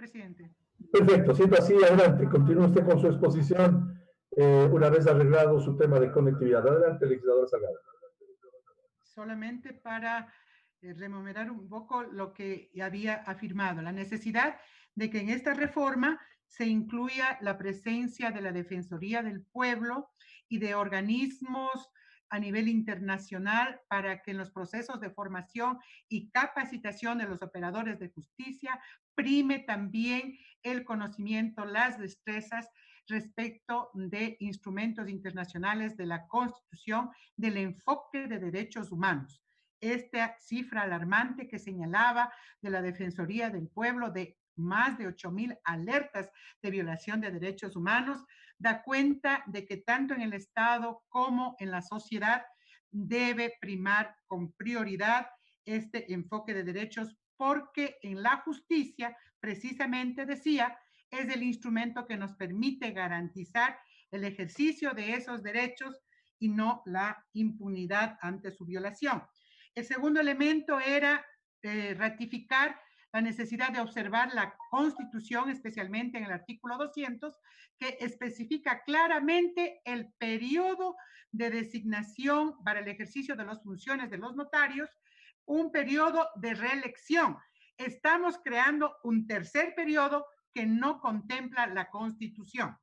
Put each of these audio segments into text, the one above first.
presidente. Perfecto, siendo así, adelante, continúe usted con su exposición una vez arreglado su tema de conectividad. Adelante, legislador Salgado. Solamente para rememorar un poco lo que había afirmado, la necesidad de que en esta reforma se incluya la presencia de la Defensoría del Pueblo y de organismos a nivel internacional para que en los procesos de formación y capacitación de los operadores de justicia prime también el conocimiento, las destrezas respecto de instrumentos internacionales de la Constitución, del enfoque de derechos humanos. Esta cifra alarmante que señalaba de la Defensoría del Pueblo de más de 8,000 alertas de violación de derechos humanos, da cuenta de que tanto en el Estado como en la sociedad debe primar con prioridad este enfoque de derechos, porque en la justicia, precisamente decía, es el instrumento que nos permite garantizar el ejercicio de esos derechos y no la impunidad ante su violación. El segundo elemento era ratificar la necesidad de observar la Constitución, especialmente en el artículo 200, que especifica claramente el periodo de designación para el ejercicio de las funciones de los notarios, un periodo de reelección. Estamos creando un tercer periodo que no contempla la Constitución.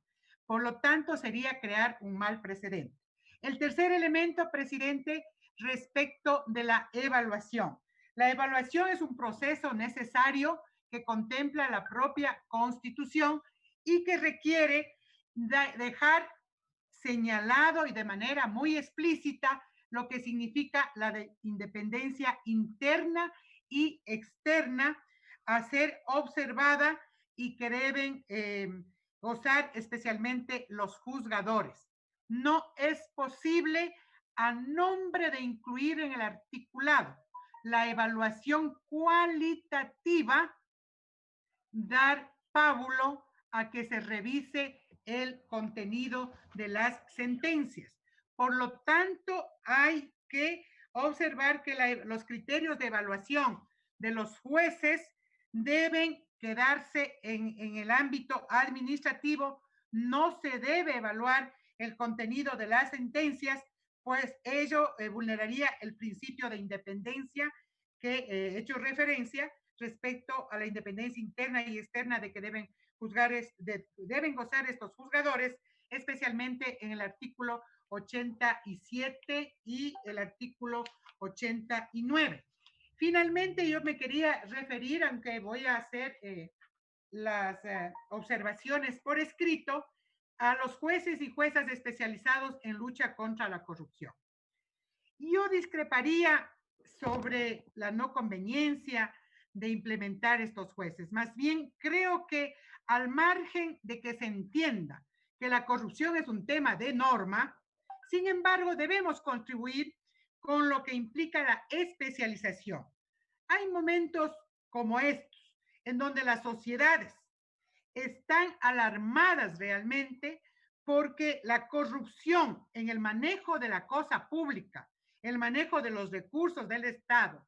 Por lo tanto, sería crear un mal precedente. El tercer elemento, presidente, respecto de la evaluación. La evaluación es un proceso necesario que contempla la propia Constitución y que requiere dejar señalado y de manera muy explícita lo que significa la independencia interna y externa a ser observada y que deben gozar especialmente los juzgadores. No es posible, a nombre de incluir en el articulado la evaluación cualitativa, dar pábulo a que se revise el contenido de las sentencias. Por lo tanto, hay que observar que los criterios de evaluación de los jueces deben quedarse en el ámbito administrativo. No se debe evaluar el contenido de las sentencias, pues ello vulneraría el principio de independencia que he hecho referencia respecto a la independencia interna y externa de que deben gozar estos juzgadores, especialmente en el artículo 87 y el artículo 89. Finalmente, yo me quería referir, aunque voy a hacer las observaciones por escrito, a los jueces y juezas especializados en lucha contra la corrupción. Yo discreparía sobre la no conveniencia de implementar estos jueces. Más bien, creo que al margen de que se entienda que la corrupción es un tema de norma, sin embargo, debemos contribuir con lo que implica la especialización. Hay momentos como estos, en donde las sociedades están alarmadas realmente porque la corrupción en el manejo de la cosa pública, el manejo de los recursos del Estado,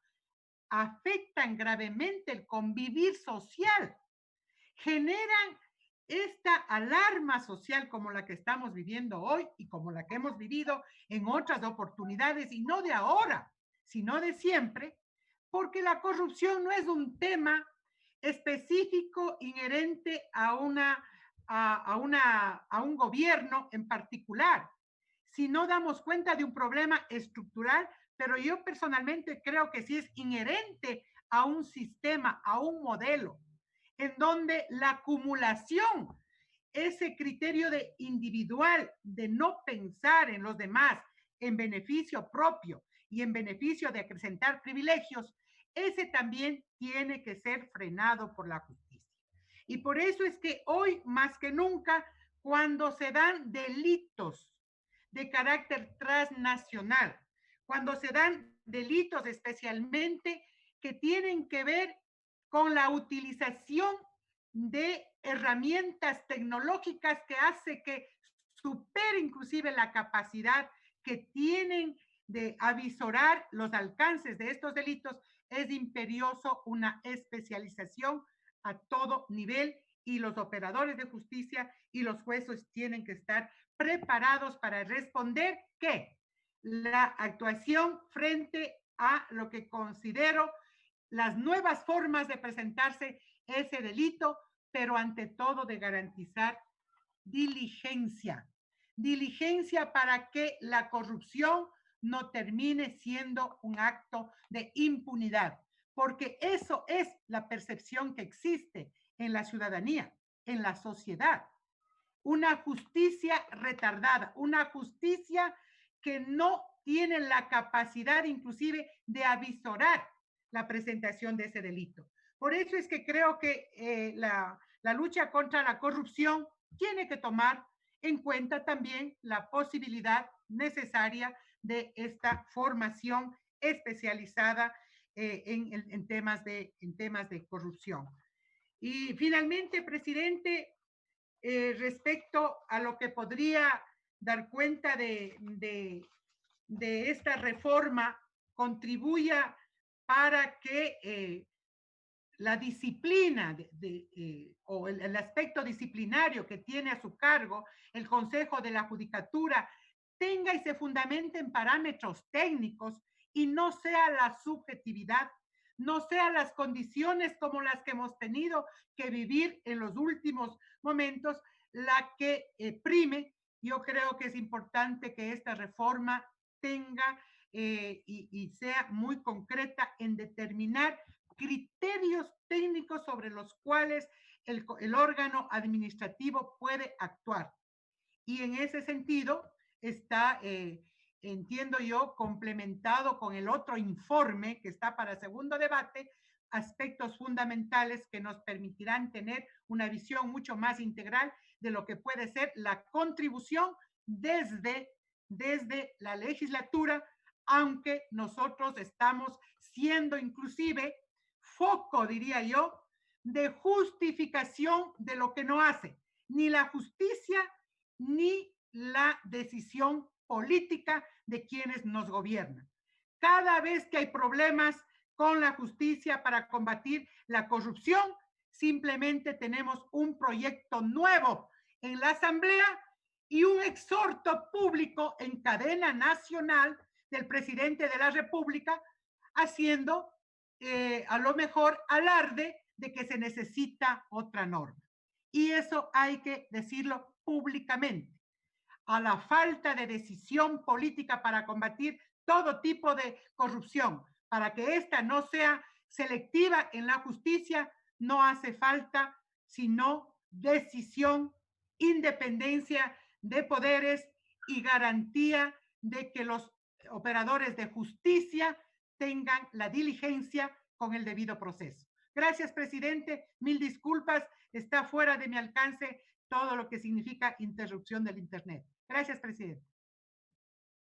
afectan gravemente el convivir social, generan esta alarma social como la que estamos viviendo hoy y como la que hemos vivido en otras oportunidades, y no de ahora, sino de siempre, porque la corrupción no es un tema específico inherente a un gobierno en particular, si no damos cuenta de un problema estructural, pero yo personalmente creo que sí es inherente a un sistema, a un modelo, en donde la acumulación, ese criterio de individual, de no pensar en los demás, en beneficio propio y en beneficio de acrecentar privilegios, ese también tiene que ser frenado por la justicia. Y por eso es que hoy, más que nunca, cuando se dan delitos de carácter transnacional, cuando se dan delitos especialmente que tienen que ver con la utilización de herramientas tecnológicas que hace que supere inclusive la capacidad que tienen de avisorar los alcances de estos delitos, es imperioso una especialización a todo nivel y los operadores de justicia y los jueces tienen que estar preparados para responder que la actuación frente a lo que considero las nuevas formas de presentarse ese delito, pero ante todo de garantizar diligencia. Diligencia para que la corrupción no termine siendo un acto de impunidad, porque eso es la percepción que existe en la ciudadanía, en la sociedad. Una justicia retardada, una justicia que no tiene la capacidad inclusive de avisorar la presentación de ese delito. Por eso es que creo que la lucha contra la corrupción tiene que tomar en cuenta también la posibilidad necesaria de esta formación especializada en temas de corrupción. Y finalmente, presidente, respecto a lo que podría dar cuenta de esta reforma contribuya para que la disciplina o el aspecto disciplinario que tiene a su cargo el Consejo de la Judicatura tenga y se fundamente en parámetros técnicos y no sea la subjetividad, no sea las condiciones como las que hemos tenido que vivir en los últimos momentos la que prime. Yo creo que es importante que esta reforma tenga y sea muy concreta en determinar criterios técnicos sobre los cuales el órgano administrativo puede actuar. Y en ese sentido está, entiendo yo, complementado con el otro informe que está para segundo debate, aspectos fundamentales que nos permitirán tener una visión mucho más integral de lo que puede ser la contribución desde la legislatura, aunque nosotros estamos siendo inclusive foco, diría yo, de justificación de lo que no hace ni la justicia ni la decisión política de quienes nos gobiernan. Cada vez que hay problemas con la justicia para combatir la corrupción, simplemente tenemos un proyecto nuevo en la Asamblea y un exhorto público en cadena nacional del presidente de la República haciendo a lo mejor alarde de que se necesita otra norma. Y eso hay que decirlo públicamente. A la falta de decisión política para combatir todo tipo de corrupción, para que esta no sea selectiva en la justicia, no hace falta sino decisión, independencia de poderes y garantía de que los operadores de justicia tengan la diligencia con el debido proceso. Gracias, presidente. Mil disculpas. Está fuera de mi alcance todo lo que significa interrupción del Internet. Gracias, presidente.